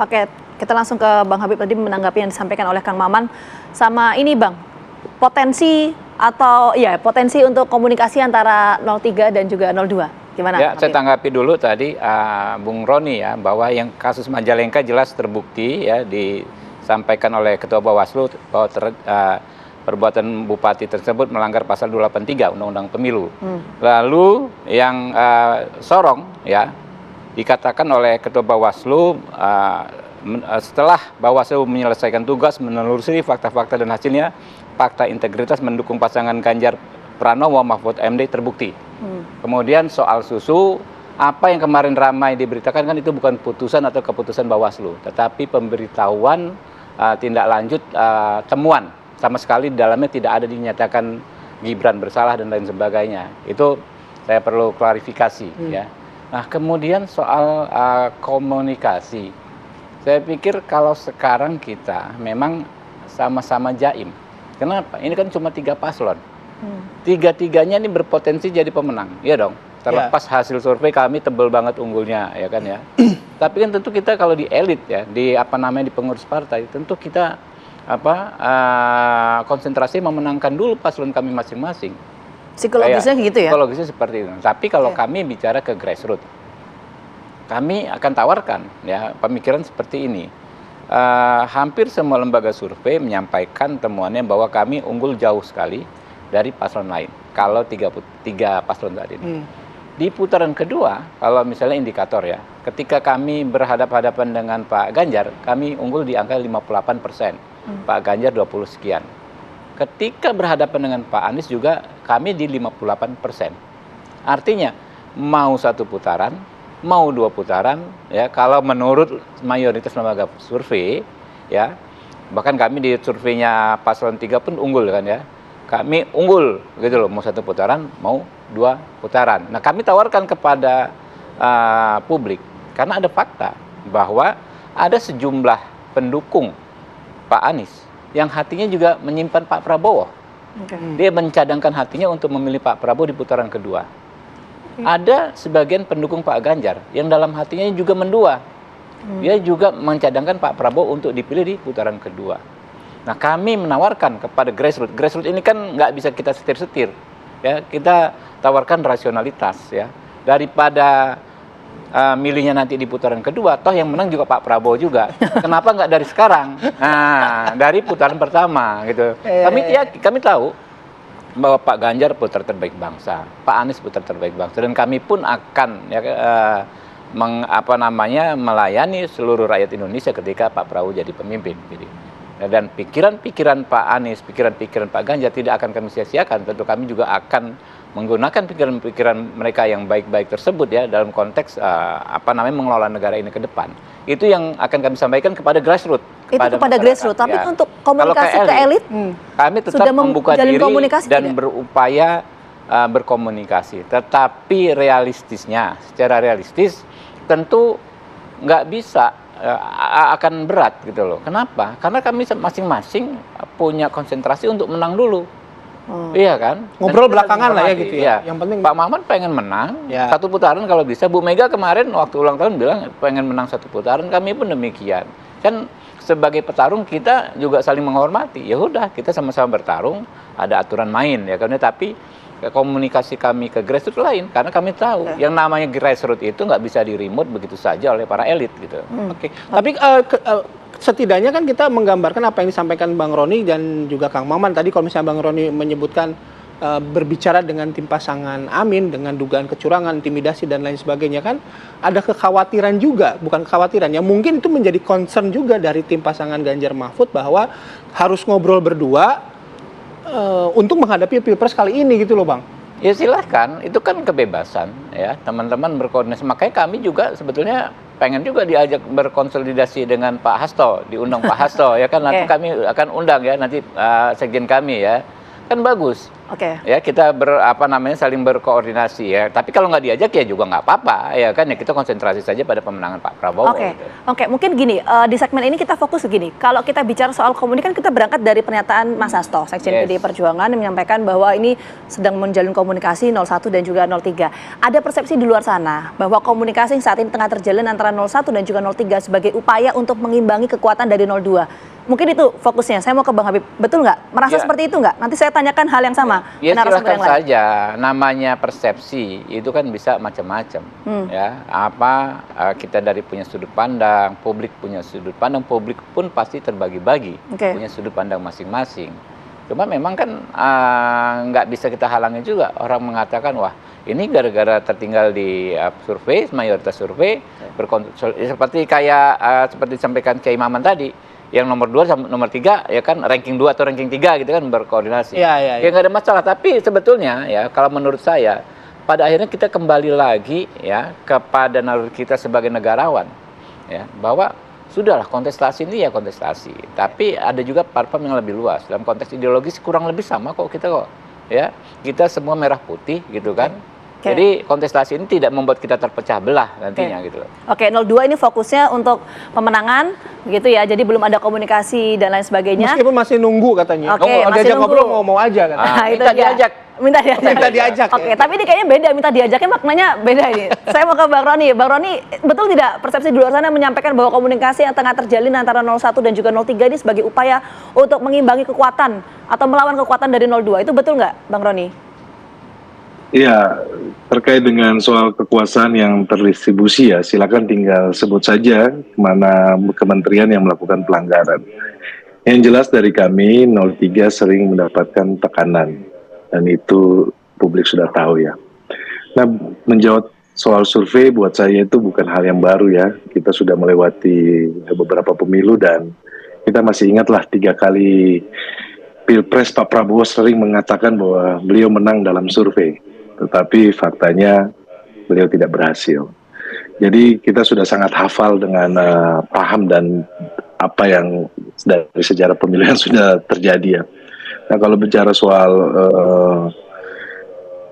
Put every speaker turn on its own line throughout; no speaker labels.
Oke, kita langsung ke Bang Habib tadi menanggapi yang disampaikan oleh Kang Maman. Sama ini Bang, potensi untuk komunikasi antara 03 dan juga 02. Gimana?
Ya, saya tanggapi dulu tadi Bung Roni ya, bahwa yang kasus Majalengka jelas terbukti ya, disampaikan oleh Ketua Bawaslu bahwa perbuatan bupati tersebut melanggar pasal 283 Undang-Undang Pemilu. Lalu yang Sorong ya, dikatakan oleh Ketua Bawaslu setelah Bawaslu menyelesaikan tugas menelusuri fakta-fakta dan hasilnya fakta integritas mendukung pasangan Ganjar Pranowo Mahfud MD terbukti. Kemudian soal susu, apa yang kemarin ramai diberitakan kan itu bukan putusan atau keputusan Bawaslu, tetapi pemberitahuan tindak lanjut temuan, sama sekali di dalamnya tidak ada dinyatakan Gibran bersalah dan lain sebagainya. Itu saya perlu klarifikasi ya. Nah, kemudian soal komunikasi, saya pikir kalau sekarang kita memang sama-sama jaim. Kenapa? Ini kan cuma 3 paslon. Tiga-tiganya ini berpotensi jadi pemenang, ya dong. Terlepas hasil survei kami tebel banget unggulnya, ya kan ya. Tapi kan tentu kita kalau di elit ya, di pengurus partai, tentu kita konsentrasi memenangkan dulu paslon kami masing-masing.
Psikologisnya gitu ya?
Psikologisnya seperti itu. Tapi kalau kami bicara ke grassroots, kami akan tawarkan ya pemikiran seperti ini. Hampir semua lembaga survei menyampaikan temuannya bahwa kami unggul jauh sekali dari paslon lain. Kalau tiga paslon tadi ini. Di putaran kedua, kalau misalnya indikator ya, ketika kami berhadapan-hadapan dengan Pak Ganjar, kami unggul di angka 58%. Pak Ganjar 20 sekian. Ketika berhadapan dengan Pak Anies juga kami di 58%. Artinya mau 1 putaran, mau 2 putaran, ya kalau menurut mayoritas lembaga survei, ya bahkan kami di surveinya paslon 3 pun unggul kan ya. Kami unggul gitu loh, mau 1 putaran, mau 2 putaran. Nah kami tawarkan kepada publik karena ada fakta bahwa ada sejumlah pendukung Pak Anies yang hatinya juga menyimpan Pak Prabowo. Dia mencadangkan hatinya untuk memilih Pak Prabowo di putaran kedua. Ada sebagian pendukung Pak Ganjar yang dalam hatinya juga mendua. Dia juga mencadangkan Pak Prabowo untuk dipilih di putaran kedua. Nah kami menawarkan kepada grassroots. Grassroots ini kan nggak bisa kita setir-setir. Ya, kita tawarkan rasionalitas ya. Daripada milihnya nanti di putaran kedua, toh yang menang juga Pak Prabowo juga. Kenapa nggak dari sekarang? Nah, dari putaran pertama gitu. Kami tahu bahwa Pak Ganjar putra terbaik bangsa, Pak Anies putra terbaik bangsa, dan kami pun akan melayani seluruh rakyat Indonesia ketika Pak Prabowo jadi pemimpin. Gitu. Dan pikiran-pikiran Pak Anies, pikiran-pikiran Pak Ganjar tidak akan kami sia-siakan. Tentu kami juga akan menggunakan pikiran-pikiran mereka yang baik-baik tersebut ya dalam konteks mengelola negara ini ke depan. Itu yang akan kami sampaikan kepada grassroots.
Itu kepada grassroots, tapi
ya.
Untuk komunikasi ke elit,
kami tetap membuka diri dan
tidak?
Berupaya berkomunikasi. Tetapi secara realistis tentu nggak bisa, akan berat gitu loh. Kenapa? Karena kami masing-masing punya konsentrasi untuk menang dulu. Iya kan?
Ngobrol belakangan lah ya gitu ya.
Yang penting Pak Maman pengen menang 1 putaran kalau bisa. Bu Mega kemarin waktu ulang tahun bilang pengen menang 1 putaran, kami pun demikian. Kan sebagai petarung kita juga saling menghormati. Ya udah, kita sama-sama bertarung, ada aturan main ya kan. Tapi komunikasi kami ke grassroots lain karena kami tahu yang namanya grassroots itu nggak bisa di remote begitu saja oleh para elit gitu.
Tapi setidaknya kan kita menggambarkan apa yang disampaikan Bang Roni dan juga Kang Maman tadi. Kalau misalnya Bang Roni menyebutkan berbicara dengan tim pasangan Amin dengan dugaan kecurangan, intimidasi dan lain sebagainya, kan ada kekhawatiran juga, bukan kekhawatiran ya, mungkin itu menjadi concern juga dari tim pasangan Ganjar Mahfud bahwa harus ngobrol berdua untuk menghadapi Pilpres kali ini gitu loh Bang.
Ya silahkan, itu kan kebebasan ya, teman-teman berkoordinasi. Makanya kami juga sebetulnya pengen juga diajak berkonsolidasi dengan Pak Hasto, diundang Pak Hasto ya kan, nanti kami akan undang ya nanti sekjen kami ya. kan bagus.
Oke.
Ya kita saling berkoordinasi ya. Tapi kalau nggak diajak ya juga nggak apa-apa ya kan, ya kita konsentrasi saja pada pemenangan Pak Prabowo.
Oke,
gitu.
oke. Mungkin gini, di segmen ini kita fokus gini. Kalau kita bicara soal komunikasi, kan kita berangkat dari pernyataan Mas Hasto, Sekjen
Yes.
PDI Perjuangan, yang menyampaikan bahwa ini sedang menjalin komunikasi 01 dan juga 03. Ada persepsi di luar sana bahwa komunikasi yang saat ini tengah terjalin antara 01 dan juga 03 sebagai upaya untuk mengimbangi kekuatan dari 02. Mungkin itu fokusnya. Saya mau ke Bang Habib. Betul nggak? Merasa
Ya.
seperti itu nggak? Nanti saya tanyakan hal yang sama.
Ya
ke narasumber
silakan
yang lain.
saja. Namanya persepsi itu kan bisa macam-macam. Ya, kita dari punya sudut pandang, publik punya sudut pandang, publik pun pasti terbagi-bagi,
Oke.
punya sudut pandang masing-masing. Cuma memang kan nggak bisa kita halangi juga orang mengatakan wah ini gara-gara tertinggal di survei, mayoritas survei seperti seperti disampaikan Kiai Maman tadi. Yang nomor 2 sama nomor 3 ya kan ranking 2 atau ranking 3 gitu kan berkoordinasi.
Iya.
Ya nggak ada masalah, tapi sebetulnya ya kalau menurut saya pada akhirnya kita kembali lagi ya kepada naluri kita sebagai negarawan ya, bahwa sudahlah kontestasi ini ya kontestasi, tapi ada juga platform yang lebih luas. Dalam konteks ideologis kurang lebih sama kok kita ya. Kita semua merah putih gitu kan.
Oke.
Jadi kontestasi ini tidak membuat kita terpecah belah nantinya gitu loh.
Oke, 02 ini fokusnya untuk pemenangan, begitu ya. Jadi belum ada komunikasi dan lain sebagainya.
Meskipun masih nunggu katanya.
Oke,
Kalau
masih
diajak
nunggu.
ngobrol mau aja kan.
Nah, itu
minta
dia.
diajak.
Minta diajak.
Minta diajak,
Oke,
ya.
tapi ini kayaknya beda. Minta diajaknya maknanya beda ini. Saya mau ke Bang Roni. Bang Roni, betul tidak persepsi di luar sana menyampaikan bahwa komunikasi yang tengah terjalin antara 01 dan juga 03 ini sebagai upaya untuk mengimbangi kekuatan atau melawan kekuatan dari 02? Itu betul nggak, Bang Roni?
Iya, terkait dengan soal kekuasaan yang terdistribusi ya, silakan tinggal sebut saja mana kementerian yang melakukan pelanggaran. Yang jelas dari kami 03 sering mendapatkan tekanan dan itu publik sudah tahu ya. Nah, menjawab soal survei buat saya itu bukan hal yang baru ya. Kita sudah melewati beberapa pemilu dan kita masih ingatlah 3 kali Pilpres Pak Prabowo sering mengatakan bahwa beliau menang dalam survei. Tetapi faktanya beliau tidak berhasil. Jadi kita sudah sangat hafal dengan paham dan apa yang dari sejarah pemilu yang sudah terjadi ya. Nah kalau bicara soal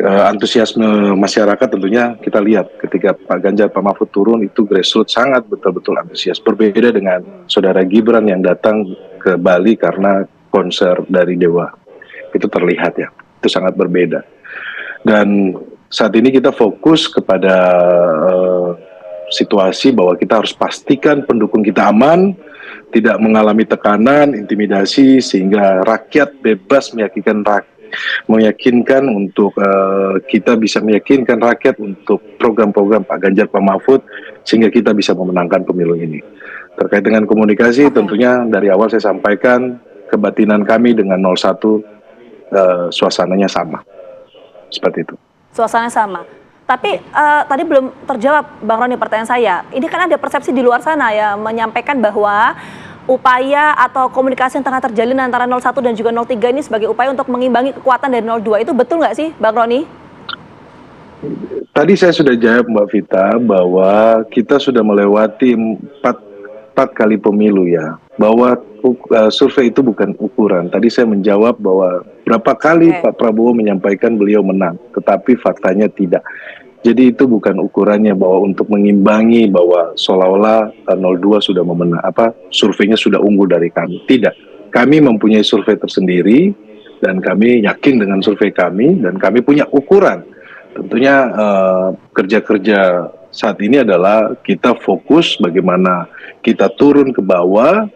antusiasme masyarakat tentunya kita lihat ketika Pak Ganjar, Pak Mahfud turun itu grassroots sangat betul-betul antusias. Berbeda dengan saudara Gibran yang datang ke Bali karena konser dari Dewa. Itu terlihat ya, itu sangat berbeda. Dan saat ini kita fokus kepada situasi bahwa kita harus pastikan pendukung kita aman, tidak mengalami tekanan, intimidasi, sehingga rakyat bebas meyakinkan untuk kita bisa meyakinkan rakyat untuk program-program Pak Ganjar, Pak Mahfud, sehingga kita bisa memenangkan pemilu ini. Terkait dengan komunikasi, tentunya dari awal saya sampaikan kebatinan kami dengan 01 suasananya sama. Seperti itu.
Suasana sama. Tapi tadi belum terjawab, Bang Roni, pertanyaan saya. Ini kan ada persepsi di luar sana ya, menyampaikan bahwa upaya atau komunikasi yang tengah terjalin antara 01 dan juga 03 ini sebagai upaya untuk mengimbangi kekuatan dari 02. Itu betul nggak sih, Bang Roni?
Tadi saya sudah jawab Mbak Vita bahwa kita sudah melewati empat kali pemilu ya, bahwa survei itu bukan ukuran. Tadi saya menjawab bahwa berapa kali Pak Prabowo menyampaikan beliau menang, tetapi faktanya tidak. Jadi itu bukan ukurannya bahwa untuk mengimbangi bahwa seolah-olah 02 sudah memenang, surveinya sudah unggul dari kami. Tidak. Kami mempunyai survei tersendiri dan kami yakin dengan survei kami dan kami punya ukuran. Tentunya kerja-kerja saat ini adalah kita fokus bagaimana kita turun ke bawah,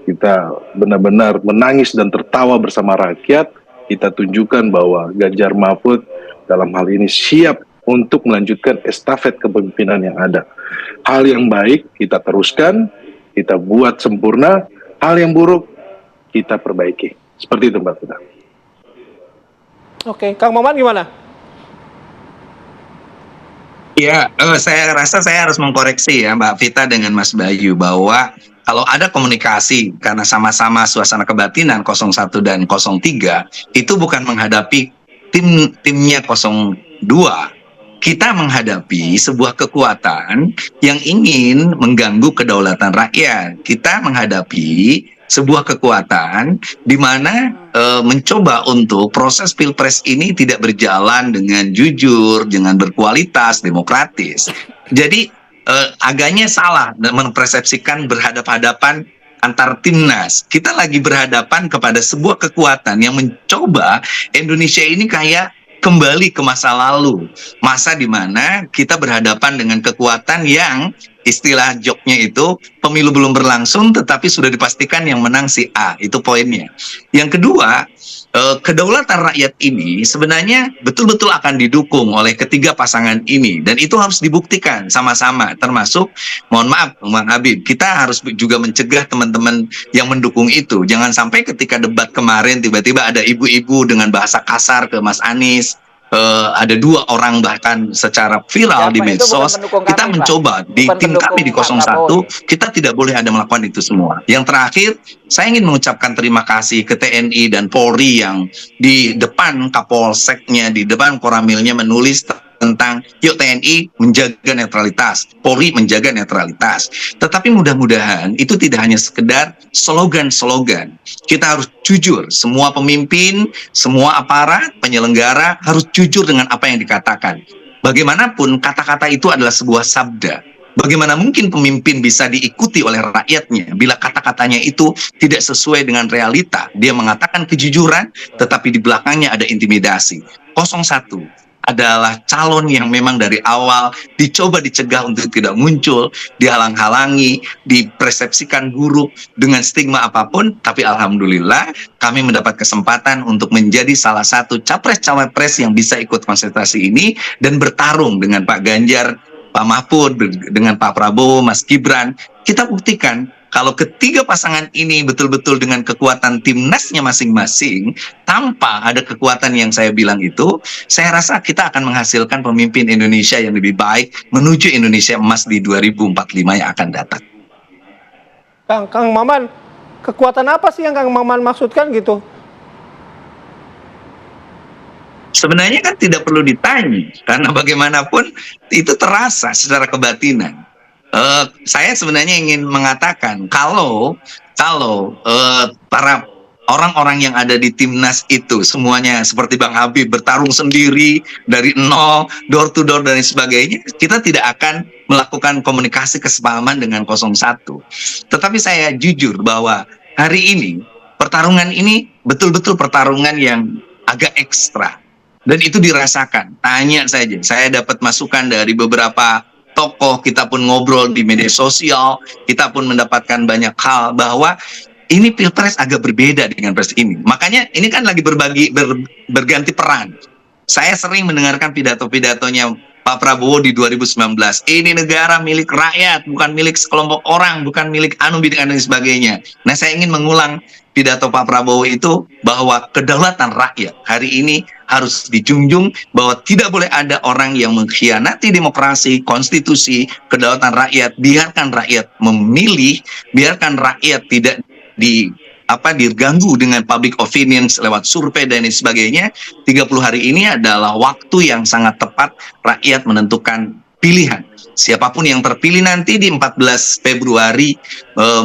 kita benar-benar menangis dan tertawa bersama rakyat, kita tunjukkan bahwa Ganjar Mahfud dalam hal ini siap untuk melanjutkan estafet kepemimpinan yang ada. Hal yang baik kita teruskan, kita buat sempurna, hal yang buruk kita perbaiki. Seperti itu Mbak Vita.
Oke, Kang Maman gimana?
Ya, saya rasa saya harus mengkoreksi ya Mbak Vita dengan Mas Bayu bahwa kalau ada komunikasi karena sama-sama suasana kebatinan 01 dan 03 itu bukan menghadapi timnya 02 kita menghadapi sebuah kekuatan yang ingin mengganggu kedaulatan rakyat. Kita menghadapi sebuah kekuatan di mana mencoba untuk proses pilpres ini tidak berjalan dengan jujur, dengan berkualitas, demokratis. Jadi agaknya salah mempersepsikan berhadapan-hadapan antar timnas. Kita lagi berhadapan kepada sebuah kekuatan yang mencoba Indonesia ini kayak kembali ke masa lalu, masa di mana kita berhadapan dengan kekuatan yang istilah joknya itu pemilu belum berlangsung tetapi sudah dipastikan yang menang si A, itu poinnya. Yang kedua, kedaulatan rakyat ini sebenarnya betul-betul akan didukung oleh ketiga pasangan ini dan itu harus dibuktikan sama-sama, termasuk mohon maaf Bang Habib, kita harus juga mencegah teman-teman yang mendukung itu. Jangan sampai ketika debat kemarin tiba-tiba ada ibu-ibu dengan bahasa kasar ke Mas Anies, ada 2 orang bahkan secara viral di medsos. Kita mencoba di tim kami di 01, kita tidak boleh ada melakukan itu semua. Yang terakhir, saya ingin mengucapkan terima kasih ke TNI dan Polri yang di depan Kapolseknya, di depan Koramilnya menulis tentang yuk TNI menjaga netralitas, Polri menjaga netralitas. Tetapi mudah-mudahan itu tidak hanya sekedar slogan-slogan. Kita harus jujur, semua pemimpin, semua aparat, penyelenggara harus jujur dengan apa yang dikatakan. Bagaimanapun kata-kata itu adalah sebuah sabda. Bagaimana mungkin pemimpin bisa diikuti oleh rakyatnya bila kata-katanya itu tidak sesuai dengan realita? Dia mengatakan kejujuran, tetapi di belakangnya ada intimidasi. 01 adalah calon yang memang dari awal dicoba dicegah untuk tidak muncul, dihalang-halangi, dipersepsikan buruk dengan stigma apapun, tapi alhamdulillah kami mendapat kesempatan untuk menjadi salah satu capres-cawapres yang bisa ikut konsentrasi ini dan bertarung dengan Pak Ganjar, Pak Mahfud, dengan Pak Prabowo, Mas Gibran. Kita buktikan kalau ketiga pasangan ini betul-betul dengan kekuatan timnasnya masing-masing, tanpa ada kekuatan yang saya bilang itu, saya rasa kita akan menghasilkan pemimpin Indonesia yang lebih baik menuju Indonesia emas di 2045 yang akan datang.
Kang Maman, kekuatan apa sih yang Kang Maman maksudkan gitu?
Sebenarnya kan tidak perlu ditanya, karena bagaimanapun itu terasa secara kebatinan. Saya sebenarnya ingin mengatakan kalau para orang-orang yang ada di timnas itu semuanya seperti Bang Habib bertarung sendiri dari nol, door to door dan sebagainya, kita tidak akan melakukan komunikasi kesepahaman dengan 01. Tetapi saya jujur bahwa hari ini pertarungan ini betul-betul pertarungan yang agak ekstra dan itu dirasakan. Tanya saja, saya dapat masukan dari beberapa tokoh, kita pun ngobrol di media sosial, kita pun mendapatkan banyak hal bahwa ini pilpres agak berbeda dengan pilpres ini. Makanya ini kan lagi berganti peran. Saya sering mendengarkan pidato-pidatonya Pak Prabowo di 2019. Ini negara milik rakyat, bukan milik sekelompok orang, bukan milik dan sebagainya. Nah, saya ingin mengulang pidato Pak Prabowo itu bahwa kedaulatan rakyat hari ini harus dijunjung, bahwa tidak boleh ada orang yang mengkhianati demokrasi, konstitusi, kedaulatan rakyat. Biarkan rakyat memilih, biarkan rakyat tidak diganggu dengan public opinion lewat survei dan sebagainya. 30 hari ini adalah waktu yang sangat tepat rakyat menentukan pilihan. Siapapun yang terpilih nanti di 14 Februari,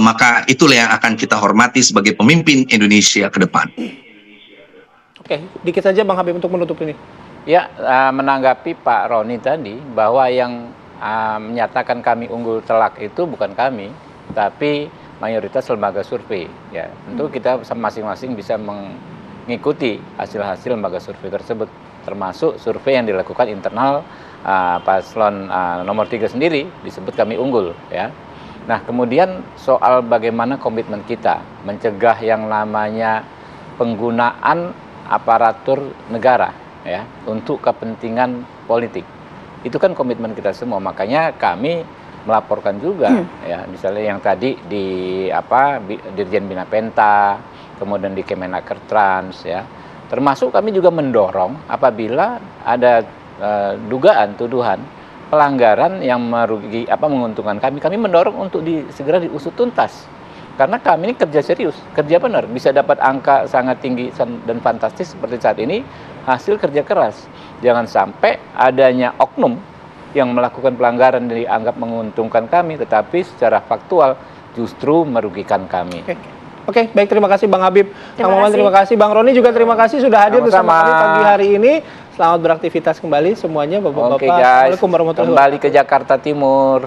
maka itulah yang akan kita hormati sebagai pemimpin Indonesia ke depan.
Oke, dikit saja Bang Habib untuk menutup ini.
Ya, menanggapi Pak Roni tadi bahwa yang menyatakan kami unggul telak itu bukan kami, tapi mayoritas lembaga survei. Ya, tentu kita masing-masing bisa mengikuti hasil-hasil lembaga survei tersebut, termasuk survei yang dilakukan internal paslon nomor 3 sendiri disebut kami unggul. Ya. Nah, kemudian soal bagaimana komitmen kita mencegah yang namanya penggunaan aparatur negara ya untuk kepentingan politik. Itu kan komitmen kita semua. Makanya kami melaporkan juga ya, misalnya yang tadi di Dirjen Bina Penta, kemudian di Kemenaker Trans ya. Termasuk kami juga mendorong apabila ada dugaan tuduhan pelanggaran yang menguntungkan kami mendorong untuk segera diusut tuntas. Karena kami ini kerja serius, kerja benar, bisa dapat angka sangat tinggi dan fantastis seperti saat ini, hasil kerja keras. Jangan sampai adanya oknum yang melakukan pelanggaran dianggap menguntungkan kami, tetapi secara faktual justru merugikan kami.
Oke, baik, terima kasih Bang Habib.
Terima
Kang Maman,
kasih.
terima kasih. Bang Roni juga terima kasih sudah hadir bersama
Sama-sama.
kami pagi hari ini. Selamat beraktivitas kembali semuanya, Bapak-bapak.
Oke guys,
Assalamualaikum warahmatullahi wabarakatuh.
kembali ke Jakarta Timur.